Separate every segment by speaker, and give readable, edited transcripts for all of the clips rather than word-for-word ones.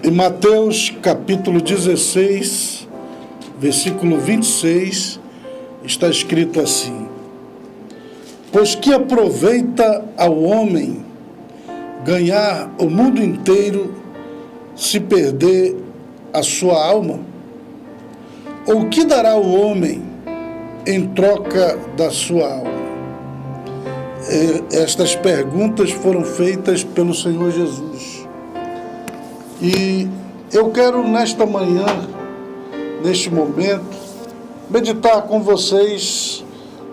Speaker 1: Em Mateus capítulo 16, versículo 26, está escrito assim: Pois que aproveita ao homem ganhar o mundo inteiro se perder a sua alma? Ou que dará o homem em troca da sua alma? Estas perguntas foram feitas pelo Senhor Jesus. E eu quero nesta manhã, neste momento, meditar com vocês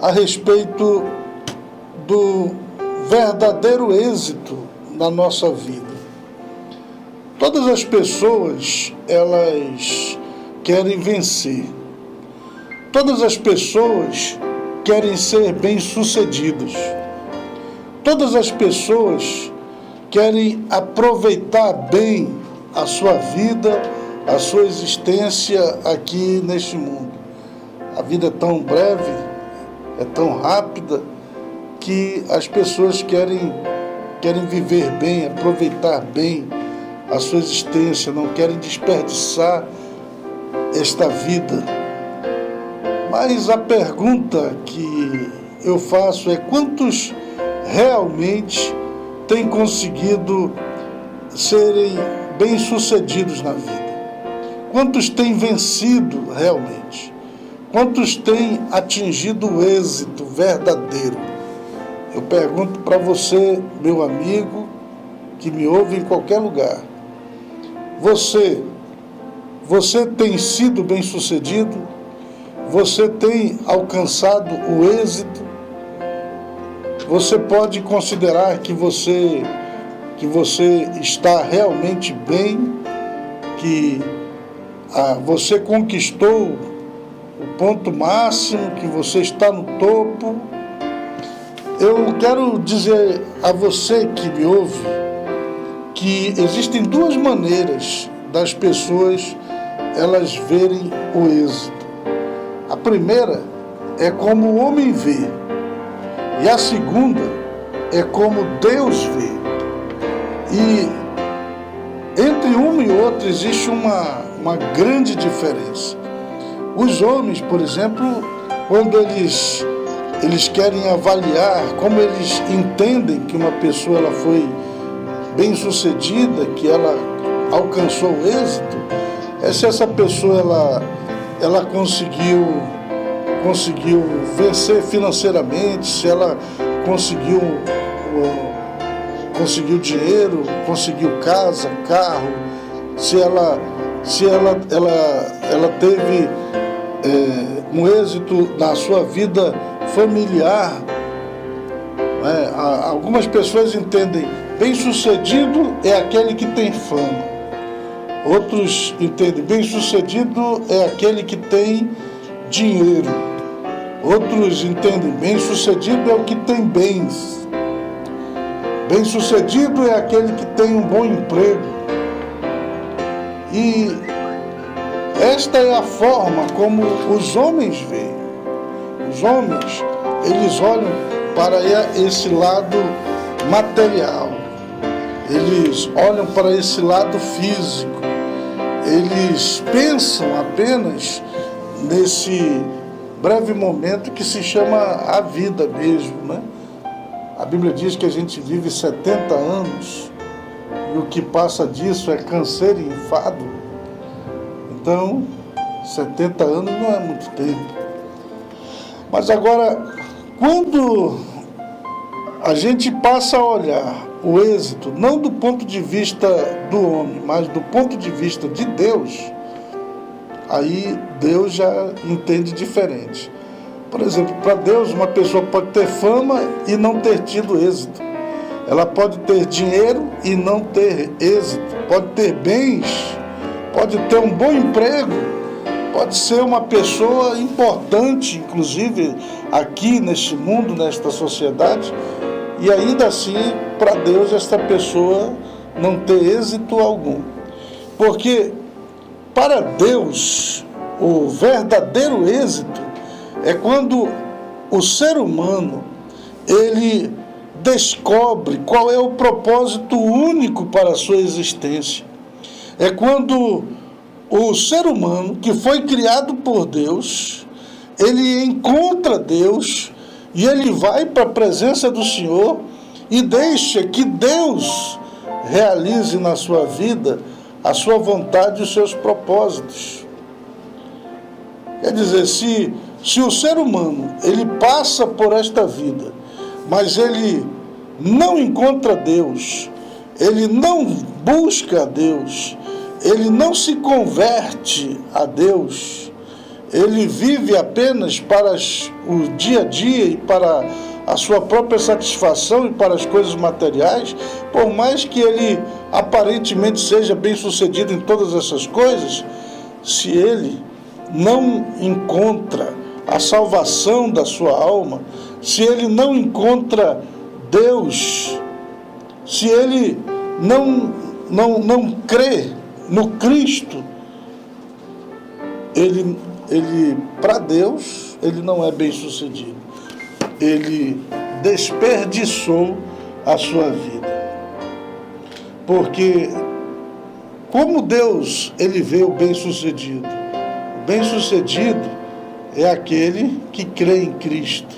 Speaker 1: a respeito do verdadeiro êxito na nossa vida. Todas as pessoas, elas querem vencer. Todas as pessoas querem ser bem-sucedidas. Todas as pessoas querem aproveitar bem a sua vida, a sua existência aqui neste mundo. A vida é tão breve, é tão rápida, que as pessoas querem viver bem, aproveitar bem a sua existência, não querem desperdiçar esta vida. Mas a pergunta que eu faço é: quantos realmente têm conseguido serem bem-sucedidos na vida? Quantos têm vencido realmente? Quantos têm atingido o êxito verdadeiro? Eu pergunto para você, meu amigo, que me ouve em qualquer lugar. Você tem sido bem-sucedido? Você tem alcançado o êxito? Você pode considerar que você está realmente bem, que você conquistou o ponto máximo, que você está no topo? Eu quero dizer a você que me ouve que existem duas maneiras das pessoas elas verem o êxito. A primeira é como o homem vê, e a segunda é como Deus vê. E entre uma e outra existe uma grande diferença. Os homens, por exemplo, quando eles querem avaliar, como eles entendem que uma pessoa ela foi bem-sucedida, que ela alcançou o êxito, é se essa pessoa ela conseguiu vencer financeiramente, se ela conseguiu dinheiro, conseguiu casa, carro, se ela teve um êxito na sua vida familiar. Algumas pessoas entendem bem-sucedido é aquele que tem fama. Outros entendem bem-sucedido é aquele que tem dinheiro. Outros entendem bem-sucedido é o que tem bens. Bem-sucedido é aquele que tem um bom emprego. E esta é a forma como os homens veem. Os homens, eles olham para esse lado material. Eles olham para esse lado físico. Eles pensam apenas nesse breve momento que se chama a vida mesmo, né? A Bíblia diz que a gente vive 70 anos e o que passa disso é canseiro e enfado. Então, 70 anos não é muito tempo. Mas agora, quando a gente passa a olhar o êxito, não do ponto de vista do homem, mas do ponto de vista de Deus, aí Deus já entende diferente. Por exemplo, para Deus, uma pessoa pode ter fama e não ter tido êxito. Ela pode ter dinheiro e não ter êxito. Pode ter bens, pode ter um bom emprego, pode ser uma pessoa importante, inclusive aqui neste mundo, nesta sociedade, e ainda assim, para Deus, esta pessoa não ter êxito algum. Porque para Deus, o verdadeiro êxito é quando o ser humano, ele descobre qual é o propósito único para a sua existência. É quando o ser humano, que foi criado por Deus, ele encontra Deus e ele vai para a presença do Senhor e deixa que Deus realize na sua vida a sua vontade e os seus propósitos. Quer dizer, se o ser humano ele passa por esta vida, mas ele não encontra Deus, ele não busca a Deus, ele não se converte a Deus, ele vive apenas para o dia a dia e para a sua própria satisfação e para as coisas materiais, por mais que ele aparentemente seja bem-sucedido em todas essas coisas, se ele não encontra a salvação da sua alma, se ele não encontra Deus, se ele não crê no Cristo, ele para Deus, ele não é bem-sucedido. Ele desperdiçou a sua vida. Porque como Deus, ele vê o bem-sucedido? O bem-sucedido é aquele que crê em Cristo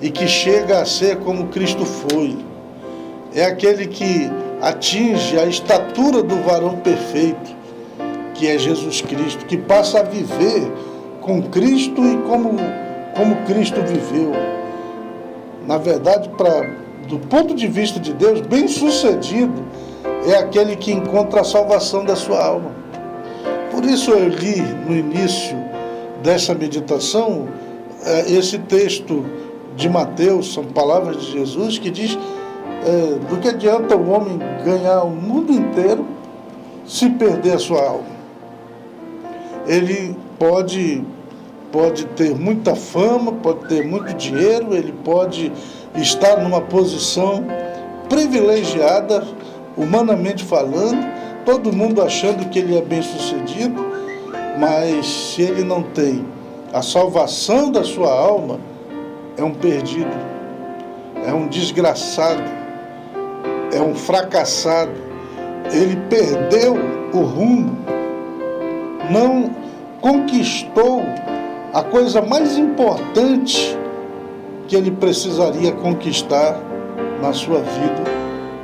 Speaker 1: e que chega a ser como Cristo foi. É aquele que atinge a estatura do varão perfeito, que é Jesus Cristo, que passa a viver com Cristo e como Cristo viveu. Na verdade, do ponto de vista de Deus, bem-sucedido é aquele que encontra a salvação da sua alma. Por isso eu li no início dessa meditação esse texto de Mateus, são palavras de Jesus, que diz do que adianta o homem ganhar o mundo inteiro se perder a sua alma. Ele pode ter muita fama, pode ter muito dinheiro, ele pode estar numa posição privilegiada, humanamente falando, todo mundo achando que ele é bem-sucedido, mas se ele não tem a salvação da sua alma, é um perdido, é um desgraçado, é um fracassado. Ele perdeu o rumo, não conquistou a coisa mais importante que ele precisaria conquistar na sua vida,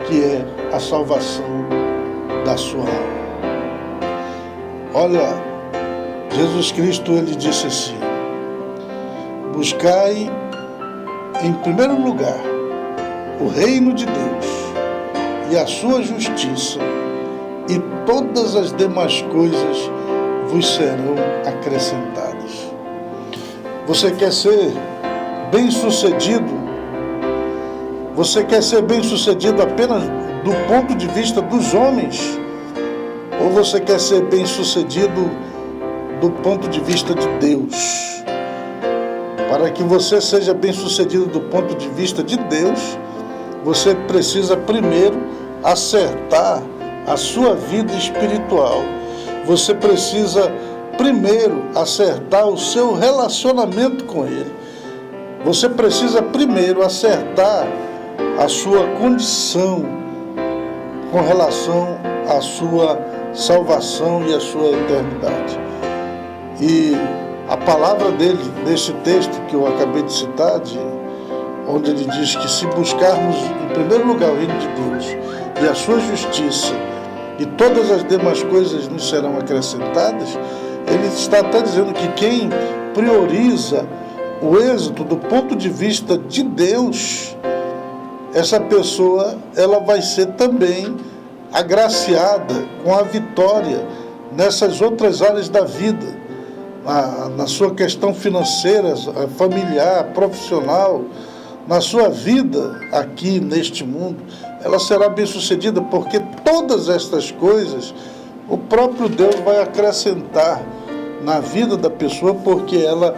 Speaker 1: que é a salvação da sua alma. Olha, Jesus Cristo, ele disse assim: buscai em primeiro lugar o reino de Deus e a sua justiça, e todas as demais coisas vos serão acrescentadas. Você quer ser bem-sucedido? Você quer ser bem-sucedido apenas do ponto de vista dos homens? Ou você quer ser bem-sucedido do ponto de vista de Deus? Para que você seja bem-sucedido do ponto de vista de Deus, você precisa primeiro acertar a sua vida espiritual. Você precisa primeiro acertar o seu relacionamento com Ele. Você precisa primeiro acertar a sua condição com relação à sua salvação e à sua eternidade. E a palavra dele, nesse texto que eu acabei de citar, onde ele diz que se buscarmos em primeiro lugar o reino de Deus e a sua justiça, e todas as demais coisas nos serão acrescentadas, ele está até dizendo que quem prioriza o êxito do ponto de vista de Deus, essa pessoa ela vai ser também agraciada com a vitória nessas outras áreas da vida, na sua questão financeira, familiar, profissional, na sua vida aqui neste mundo. Ela será bem-sucedida, porque todas estas coisas o próprio Deus vai acrescentar na vida da pessoa, porque ela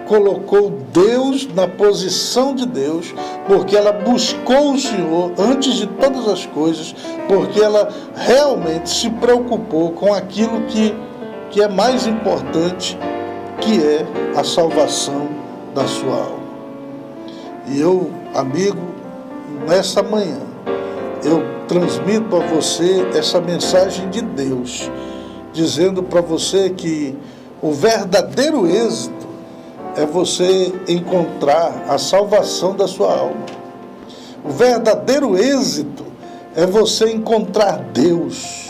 Speaker 1: colocou Deus na posição de Deus, porque ela buscou o Senhor antes de todas as coisas, porque ela realmente se preocupou com aquilo que é mais importante, que é a salvação da sua alma. E eu, amigo, nessa manhã, eu transmito a você essa mensagem de Deus, dizendo para você que o verdadeiro êxito é você encontrar a salvação da sua alma. O verdadeiro êxito é você encontrar Deus.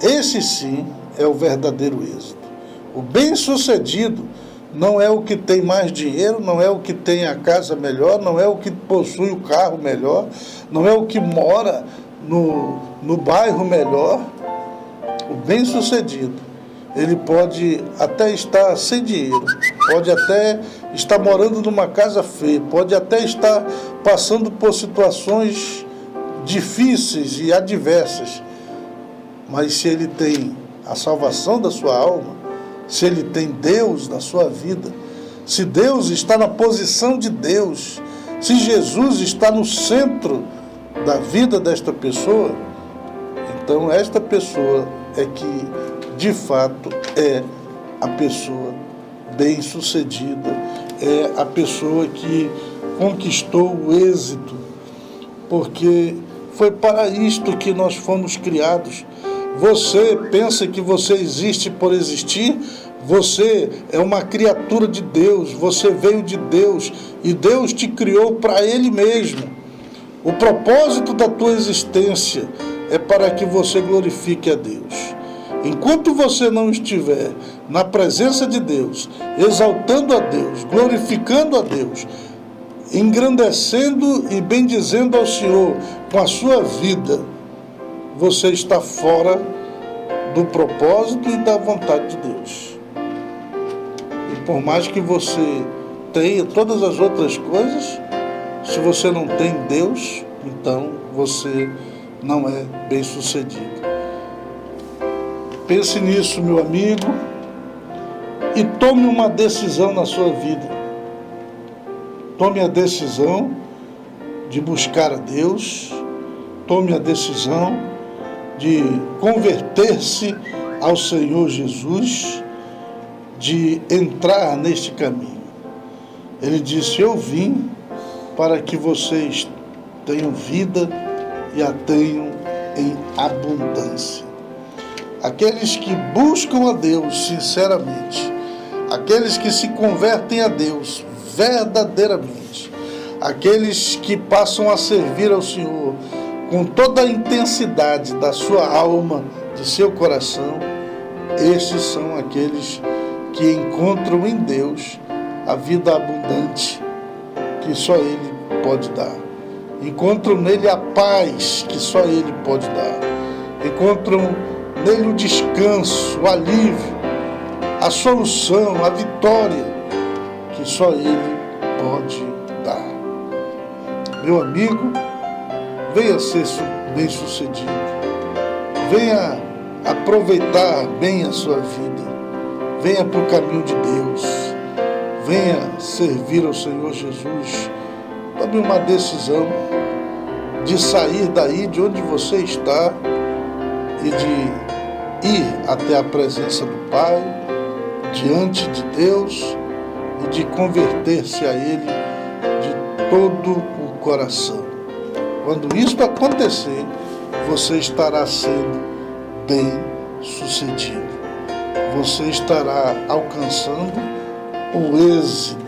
Speaker 1: Esse sim é o verdadeiro êxito. O bem-sucedido não é o que tem mais dinheiro, não é o que tem a casa melhor, não é o que possui o carro melhor, não é o que mora no bairro melhor. O bem-sucedido, ele pode até estar sem dinheiro, pode até estar morando numa casa feia, pode até estar passando por situações difíceis e adversas, mas se ele tem a salvação da sua alma, se ele tem Deus na sua vida, se Deus está na posição de Deus, se Jesus está no centro da vida desta pessoa, então esta pessoa é que de fato é a pessoa bem-sucedida, é a pessoa que conquistou o êxito, porque foi para isto que nós fomos criados. Você pensa que você existe por existir? Você é uma criatura de Deus, você veio de Deus e Deus te criou para Ele mesmo. O propósito da tua existência é para que você glorifique a Deus. Enquanto você não estiver na presença de Deus, exaltando a Deus, glorificando a Deus, engrandecendo e bendizendo ao Senhor com a sua vida, você está fora do propósito e da vontade de Deus. E por mais que você tenha todas as outras coisas, se você não tem Deus, então você não é bem-sucedido. Pense nisso, meu amigo, e tome uma decisão na sua vida. Tome a decisão de buscar a Deus, tome a decisão de converter-se ao Senhor Jesus, de entrar neste caminho. Ele disse: eu vim para que vocês tenham vida e a tenham em abundância. Aqueles que buscam a Deus sinceramente, aqueles que se convertem a Deus verdadeiramente, aqueles que passam a servir ao Senhor com toda a intensidade da sua alma, de seu coração, estes são aqueles que encontram em Deus a vida abundante que só Ele pode dar. Encontram nele a paz que só Ele pode dar. Encontram nele o descanso, o alívio, a solução, a vitória que só Ele pode dar. Meu amigo, venha ser bem-sucedido. Venha aproveitar bem a sua vida. Venha para o caminho de Deus. Venha servir ao Senhor Jesus. Tome uma decisão de sair daí de onde você está e de ir até a presença do Pai, diante de Deus, e de converter-se a Ele de todo o coração. Quando isso acontecer, você estará sendo bem-sucedido. Você estará alcançando o êxito